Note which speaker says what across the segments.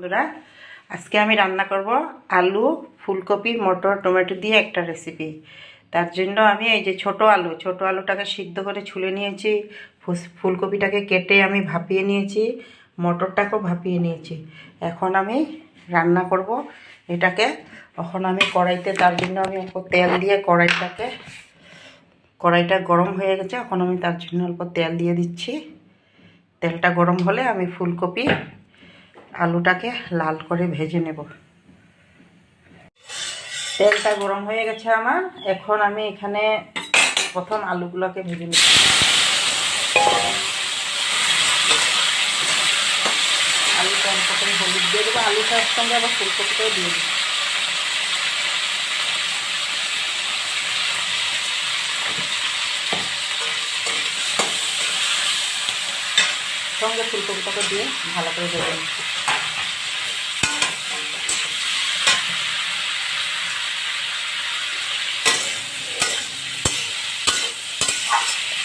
Speaker 1: বন্ধুরা, আজকে আমি রান্না করব আলু ফুলকপি মটর টমেটো দিয়ে একটা রেসিপি। তার জন্য আমি এই যে ছোট আলুটাকে সিদ্ধ করে ছুলে নিয়েছি, ফুলকপিটাকে কেটে আমি ভাপিয়ে নিয়েছি, মটরটাকেও ভাপিয়ে নিয়েছি। এখন আমি রান্না করব এটাকে। এখন আমি কড়াইতে, তার জন্য আমি অল্প তেল দিয়ে কড়াইটা গরম হয়ে গেছে। এখন আমি তার জন্য অল্প তেল দিয়ে দিচ্ছি। তেলটা গরম হলে আমি ফুলকপি আলুটাকে লাল করে ভেজে নেব। তেলটা গরম হয়ে গেছে আমার। এখন আমি এখানে প্রথম আলুগুলোকে ভেজে নেব। আলুটা অল্প করে হলুদ দিয়ে দেবো, আলুটার সঙ্গে আবার ফুলকপিটাও দিয়ে দেবো। সঙ্গে ফুলকপিটাকে দিয়ে ভালো করে ভেজে নিচ্ছি।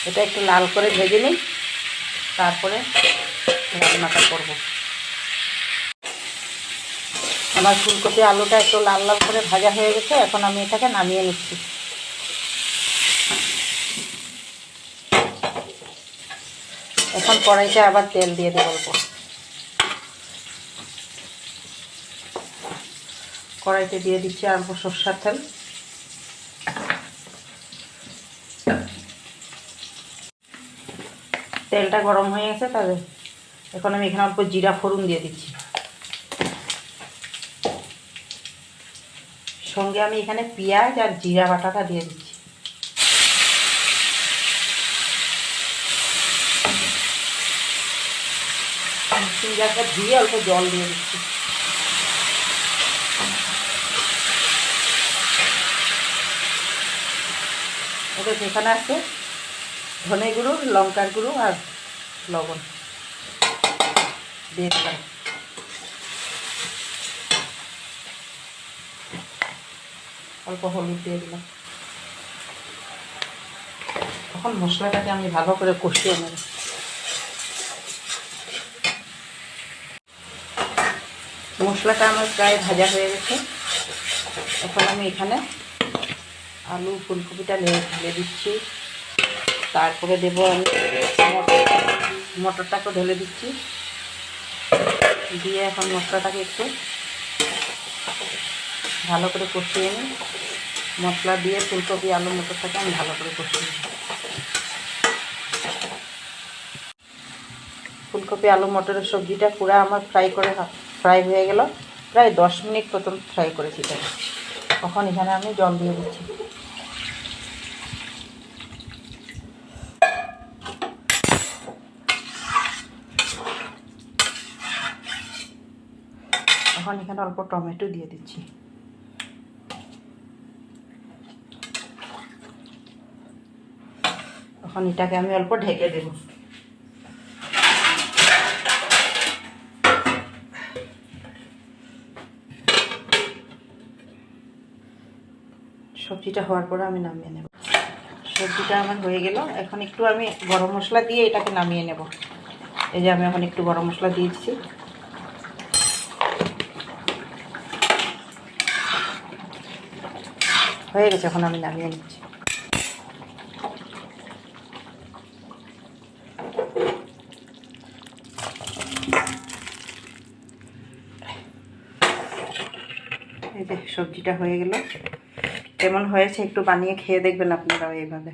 Speaker 1: এটা একটু লাল করে ভেজে নিই, তারপরে রান্নাটা করব। আমার ফুলকপি আলুটা একটু লাল লাল করে ভাজা হয়ে গেছে। এখন আমি এটাকে নামিয়ে নিচ্ছি। এখন কড়াইতে আবার তেল দিয়ে দেবো অল্প। কড়াইতে দিয়ে দিচ্ছি অল্প সরষের তেল। তেলটা গরম হয়ে গেছে, তবে এখন আমি এখানে অল্প জিরা ফোড়ন দিয়ে দিচ্ছি। সঙ্গে আমি এখানে পেঁয়াজ আর জিরা বাটাটা দিয়ে দিচ্ছি। পেঁয়াজটা দিয়ে অল্প জল দিয়ে দিচ্ছি। ওটা যেখানে আছে ধনে গুঁড়ো, লঙ্কার গুঁড়ো আর লবণ দিয়ে দিলাম। অল্প হলুদ দিয়ে দিলাম। এখন মশলাটাকে আমি ভালো করে কষিয়ে নেব। মশলাটা আমার প্রায় ভাজা হয়ে গেছে। এখন আমি এখানে আলু ফুলকপিটা ঢেলে দিচ্ছি। তারপরে দেবো আমি মটরটাকে ঢেলে দিচ্ছি। দিয়ে এখন মশলাটাকে একটু ভালো করে কষিয়ে নিই। মশলা দিয়ে ফুলকপি আলু মটরটাকে আমি ভালো করে কষিয়ে নিই। ফুলকপি আলু মটরের সবজিটা পুরো আমার ফ্রাই হয়ে গেল। প্রায় 10 মিনিট প্রথম ফ্রাই করেছি তাকে। তখন এখানে আমি জল দিয়ে দিচ্ছি। এখন এখানে অল্প টমেটো দিয়ে দিচ্ছি। এখন এটাকে আমি অল্প ঢেকে দেব। সবজিটা হওয়ার পরে আমি নামিয়ে নেব। সবজিটা আমার হয়ে গেল। এখন একটু আমি গরম মশলা দিয়ে এটাকে নামিয়ে নেব। এই যে আমি এখন একটু গরম মশলা দিয়েছি। হয়ে গেছে, এখন আমি নামিয়ে নিচ্ছি। এই যে সবজিটা হয়ে গেল। কেমন হয়েছে একটু বানিয়ে খেয়ে দেখবেন আপনারাও এইভাবে।